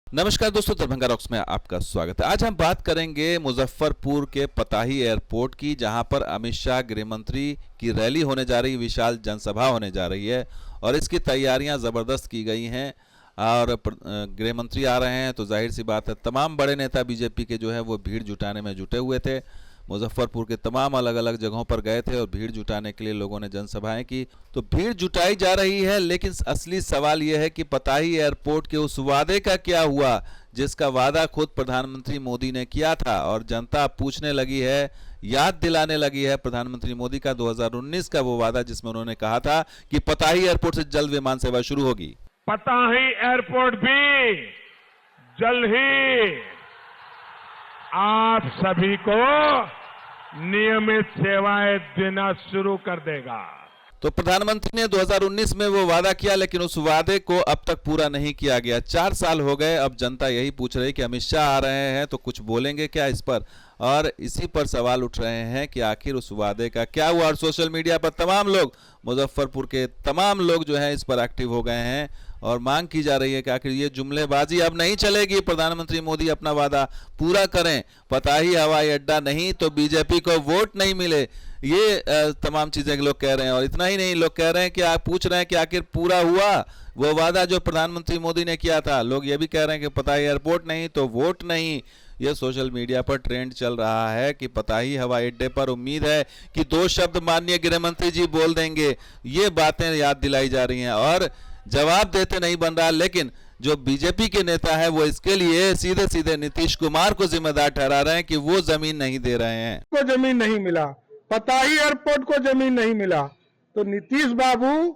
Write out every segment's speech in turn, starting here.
नमस्कार दोस्तों, दरभंगा रॉक्स में आपका स्वागत है। आज हम बात करेंगे मुजफ्फरपुर के पताही एयरपोर्ट की, जहां पर अमित शाह गृह मंत्री की रैली होने जा रही है, विशाल जनसभा होने जा रही है और इसकी तैयारियां ज़बरदस्त की गई हैं और गृह मंत्री आ रहे हैं तो जाहिर सी बात है तमाम बड़े नेता बीजेपी के जो है वो भीड़ जुटाने में जुटे हुए थे। मुजफ्फरपुर के तमाम अलग अलग जगहों पर गए थे और भीड़ जुटाने के लिए लोगों ने जनसभाएं की। तो भीड़ जुटाई जा रही है, लेकिन असली सवाल यह है कि पताही एयरपोर्ट के उस वादे का क्या हुआ जिसका वादा खुद प्रधानमंत्री मोदी ने किया था। और जनता पूछने लगी है, याद दिलाने लगी है प्रधानमंत्री मोदी का 2019 का वो वादा जिसमें उन्होंने कहा था कि पताही एयरपोर्ट से जल्द विमान सेवा शुरू होगी। पताही एयरपोर्ट भी जल्द ही आप सभी को नियमित सेवाएं देना शुरू कर देगा। तो प्रधानमंत्री ने 2019 में वो वादा किया, लेकिन उस वादे को अब तक पूरा नहीं किया गया। 4 साल हो गए। अब जनता यही पूछ रही है कि अमित शाह आ रहे हैं तो कुछ बोलेंगे क्या इस पर, और इसी पर सवाल उठ रहे हैं कि आखिर उस वादे का क्या हुआ। और सोशल मीडिया पर तमाम लोग, मुजफ्फरपुर के तमाम लोग जो हैं इस पर एक्टिव हो गए हैं और मांग की जा रही है कि आखिर ये जुमलेबाजी अब नहीं चलेगी। प्रधानमंत्री मोदी अपना वादा पूरा करें, पताही हवाई अड्डा नहीं तो बीजेपी को वोट नहीं मिले, ये तमाम चीजें लोग कह रहे हैं। और इतना ही नहीं, लोग कह रहे हैं कि आप पूछ रहे हैं कि आखिर पूरा हुआ वो वादा जो प्रधानमंत्री मोदी ने किया था। लोग ये भी कह रहे हैं कि पताही एयरपोर्ट नहीं तो वोट नहीं। ये सोशल मीडिया पर ट्रेंड चल रहा है कि पताही हवाई अड्डे पर उम्मीद है कि 2 शब्द माननीय गृह मंत्री जी बोल देंगे। ये बातें याद दिलाई जा रही हैं और जवाब देते नहीं बन रहा। लेकिन जो बीजेपी के नेता है वो इसके लिए सीधे सीधे नीतीश कुमार को जिम्मेदार ठहरा रहे हैं कि वो जमीन नहीं दे रहे हैं। को जमीन नहीं मिला, पताही एयरपोर्ट को जमीन नहीं मिला, तो नीतीश बाबू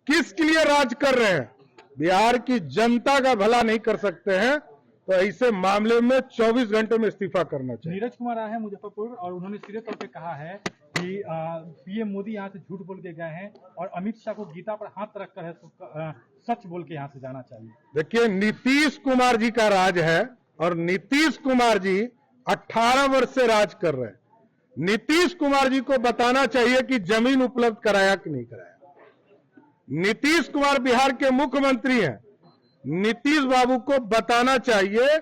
किसके लिए राज कर रहे हैं? बिहार की जनता का भला नहीं कर सकते हैं तो ऐसे मामले में 24 घंटे में इस्तीफा करना चाहिए। नीरज कुमार आए हैं मुजफ्फरपुर और उन्होंने सीधे तौर पे कहा है कि पीएम मोदी यहाँ से झूठ बोल के गए हैं और अमित शाह को गीता पर हाथ रखकर है तो सच बोल के यहाँ से जाना चाहिए। देखिए, नीतीश कुमार जी का राज है और नीतीश कुमार जी 18 वर्ष से राज कर रहे हैं। नीतीश कुमार जी को बताना चाहिए कि जमीन उपलब्ध कराया कि नहीं कराया। नीतीश कुमार बिहार के मुख्यमंत्री हैं। नीतीश बाबू को बताना चाहिए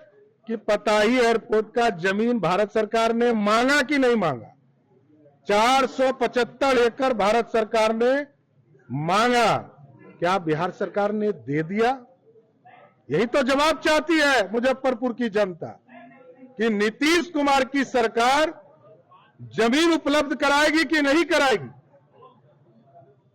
कि पताही एयरपोर्ट का जमीन भारत सरकार ने मांगा कि नहीं मांगा। 475 एकड़ भारत सरकार ने मांगा, क्या बिहार सरकार ने दे दिया? यही तो जवाब चाहती है मुजफ्फरपुर की जनता कि नीतीश कुमार की सरकार जमीन उपलब्ध कराएगी कि नहीं कराएगी।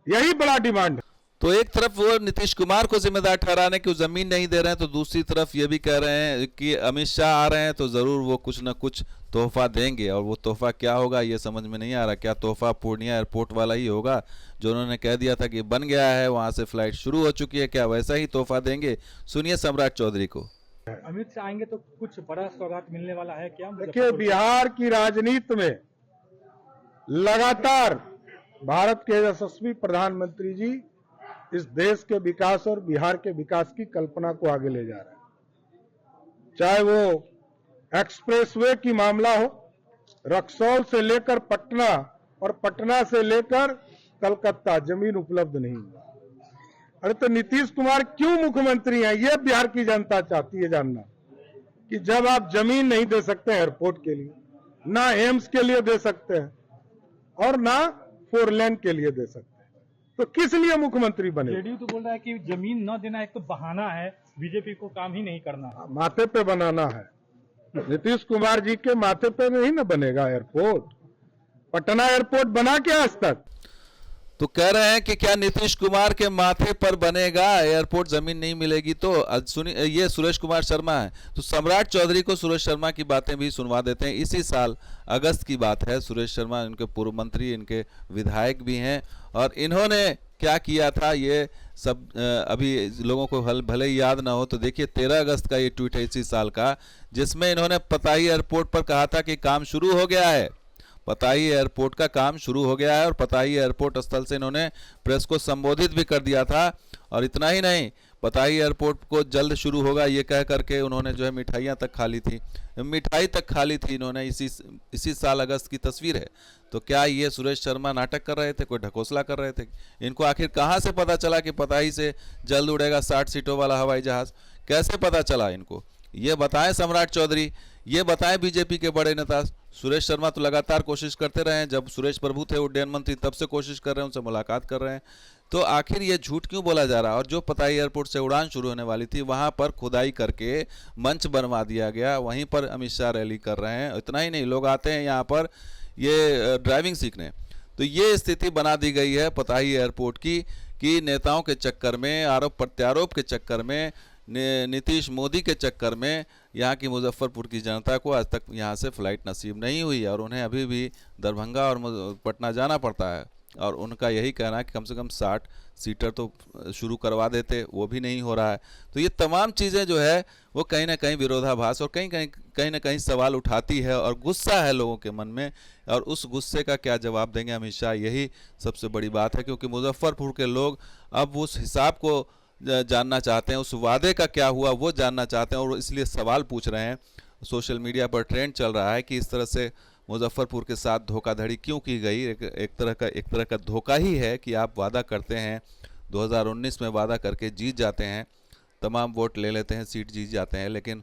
यही बड़ा डिमांड है। तो एक तरफ वो नीतीश कुमार को जिम्मेदार ठहराने की जमीन नहीं दे रहे हैं, तो दूसरी तरफ ये भी कह रहे हैं कि अमित शाह आ रहे हैं तो जरूर वो कुछ ना कुछ तोहफा देंगे। और वो तोहफा क्या होगा ये समझ में नहीं आ रहा। क्या तोहफा पूर्णिया एयरपोर्ट वाला ही होगा जो उन्होंने कह दिया था कि बन गया है, वहां से फ्लाइट शुरू हो चुकी है, क्या वैसा ही तोहफा देंगे? सुनिए सम्राट चौधरी को। अमित शाह आएंगे तो कुछ बड़ा सौगात मिलने वाला है क्या? देखिए, बिहार की राजनीति में लगातार भारत के यशस्वी प्रधानमंत्री जी इस देश के विकास और बिहार के विकास की कल्पना को आगे ले जा रहे हैं। चाहे वो एक्सप्रेसवे की मामला हो, रक्सौल से लेकर पटना और पटना से लेकर कलकत्ता जमीन उपलब्ध नहीं हुआ। अरे तो नीतीश कुमार क्यों मुख्यमंत्री हैं, ये बिहार की जनता चाहती है जानना। कि जब आप जमीन नहीं दे सकते एयरपोर्ट के लिए, ना एम्स के लिए दे सकते हैं और ना 4 लेन के लिए दे सकते हैं, तो किस लिए मुख्यमंत्री बने? जेडीयू तो बोल रहा है कि जमीन न देना एक तो बहाना है, बीजेपी को काम ही नहीं करना, माथे पे बनाना है। नीतीश कुमार जी के माथे पे नहीं ना बनेगा एयरपोर्ट। पटना एयरपोर्ट बना क्या आज तक? तो कह रहे हैं कि क्या नीतीश कुमार के माथे पर बनेगा एयरपोर्ट, जमीन नहीं मिलेगी तो? सुनिए, ये सुरेश कुमार शर्मा है। तो सम्राट चौधरी को सुरेश शर्मा की बातें भी सुनवा देते हैं। इसी साल अगस्त की बात है। सुरेश शर्मा इनके पूर्व मंत्री, इनके विधायक भी हैं और इन्होंने क्या किया था ये सब अभी लोगों को भले ही याद ना हो तो देखिए, 13 अगस्त का ये ट्वीट है इसी साल का, जिसमें इन्होंने पताही एयरपोर्ट पर कहा था कि काम शुरू हो गया है, पताही एयरपोर्ट का काम शुरू हो गया है। और पताही एयरपोर्ट स्थल से इन्होंने प्रेस को संबोधित भी कर दिया था। और इतना ही नहीं, पताही एयरपोर्ट को जल्द शुरू होगा ये कह करके उन्होंने जो है मिठाइयाँ तक खा ली थी, मिठाई तक खा ली थी इन्होंने। इसी साल अगस्त की तस्वीर है। तो क्या ये सुरेश शर्मा नाटक कर रहे थे, कोई ढकोसला कर रहे थे? इनको आखिर कहाँ से पता चला कि पताही से जल्द उड़ेगा 60 सीटों वाला हवाई जहाज? कैसे पता चला इनको? ये बताएं सम्राट चौधरी, ये बताएं बीजेपी के बड़े नेता। सुरेश शर्मा तो लगातार कोशिश करते रहे हैं, जब सुरेश प्रभु थे उड्डयन मंत्री तब से कोशिश कर रहे हैं, उनसे मुलाकात कर रहे हैं। तो आखिर ये झूठ क्यों बोला जा रहा है? और जो पताई एयरपोर्ट से उड़ान शुरू होने वाली थी वहां पर खुदाई करके मंच बनवा दिया गया, वहीं पर अमित शाह रैली कर रहे हैं। इतना ही नहीं, लोग आते हैं यहाँ पर ये ड्राइविंग सीखने। तो ये स्थिति बना दी गई है पताई एयरपोर्ट की कि नेताओं के चक्कर में, आरोप प्रत्यारोप के चक्कर में, नीतीश मोदी के चक्कर में यहाँ की मुजफ्फरपुर की जनता को आज तक यहाँ से फ्लाइट नसीब नहीं हुई और उन्हें अभी भी दरभंगा और पटना जाना पड़ता है। और उनका यही कहना है कि कम से कम 60 सीटर तो शुरू करवा देते, वो भी नहीं हो रहा है। तो ये तमाम चीज़ें जो है वो कहीं ना कहीं विरोधाभास और कहीं ना कहीं सवाल उठाती है और गुस्सा है लोगों के मन में। और उस गुस्से का क्या जवाब देंगे अमित शाह, यही सबसे बड़ी बात है। क्योंकि मुजफ्फरपुर के लोग अब उस हिसाब को जानना चाहते हैं, उस वादे का क्या हुआ वो जानना चाहते हैं और इसलिए सवाल पूछ रहे हैं। सोशल मीडिया पर ट्रेंड चल रहा है कि इस तरह से मुजफ्फरपुर के साथ धोखाधड़ी क्यों की गई। एक तरह का धोखा ही है कि आप वादा करते हैं, 2019 में वादा करके जीत जाते हैं, तमाम वोट ले लेते हैं, सीट जीत जाते हैं, लेकिन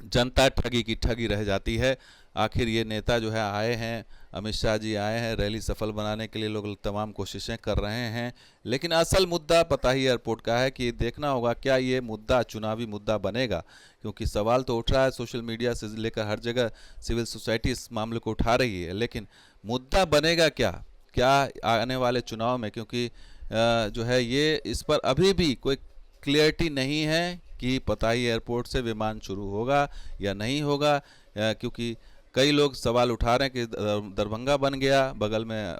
जनता ठगी की ठगी रह जाती है। आखिर ये नेता जो है आए हैं, अमित शाह जी आए हैं, रैली सफल बनाने के लिए लोग तमाम कोशिशें कर रहे हैं, लेकिन असल मुद्दा पताही एयरपोर्ट का है कि देखना होगा क्या ये मुद्दा चुनावी मुद्दा बनेगा। क्योंकि सवाल तो उठ रहा है, सोशल मीडिया से लेकर हर जगह सिविल सोसाइटी इस मामले को उठा रही है, लेकिन मुद्दा बनेगा क्या आने वाले चुनाव में। क्योंकि जो है ये इस पर अभी भी कोई क्लियरिटी नहीं है कि पताही एयरपोर्ट से विमान शुरू होगा या नहीं होगा। क्योंकि कई लोग सवाल उठा रहे हैं कि दरभंगा बन गया, बगल में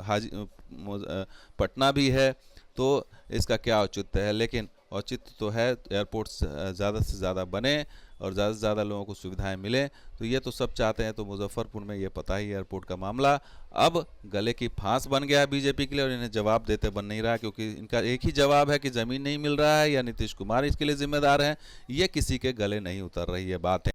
पटना भी है, तो इसका क्या औचित्य है। लेकिन औचित्य तो है एयरपोर्ट ज़्यादा से ज़्यादा बने और ज़्यादा से ज़्यादा लोगों को सुविधाएं मिले, तो ये तो सब चाहते हैं। तो मुजफ्फरपुर में ये पताही एयरपोर्ट का मामला अब गले की फांस बन गया है बीजेपी के लिए और इन्हें जवाब देते बन नहीं रहा। क्योंकि इनका एक ही जवाब है कि ज़मीन नहीं मिल रहा है या नीतीश कुमार इसके लिए जिम्मेदार हैं, ये किसी के गले नहीं उतर रही है बात है।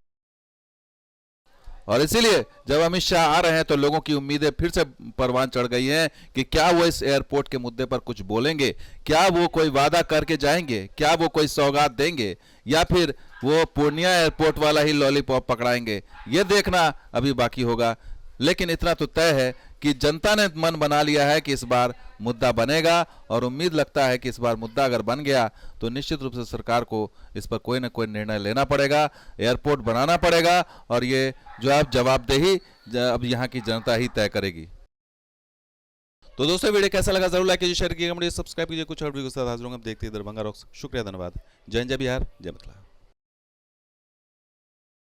और इसीलिए जब अमित शाह आ रहे हैं तो लोगों की उम्मीदें फिर से परवान चढ़ गई हैं कि क्या वो इस एयरपोर्ट के मुद्दे पर कुछ बोलेंगे, क्या वो कोई वादा करके जाएंगे, क्या वो कोई सौगात देंगे, या फिर वो पूर्णिया एयरपोर्ट वाला ही लॉलीपॉप पकड़ाएंगे। ये देखना अभी बाकी होगा। लेकिन इतना तो तय है कि जनता ने मन बना लिया है कि इस बार मुद्दा बनेगा और उम्मीद लगता है कि इस बार मुद्दा अगर बन गया तो निश्चित रूप से सरकार को इस पर कोई ना कोई निर्णय लेना पड़ेगा, एयरपोर्ट बनाना पड़ेगा और ये जो आप जवाबदेही अब यहाँ की जनता ही तय करेगी। तो दोस्तों वीडियो कैसा लगा जरूर लाइक कीजिए, शेयर कीजिए, सब्सक्राइब कीजिए। कुछ और वीडियो के साथ हाजिर होंगे। देखते हैं दरभंगा रॉक्स। शुक्रिया, धन्यवाद। जय हिंद, जय बिहार, जय मिथिला।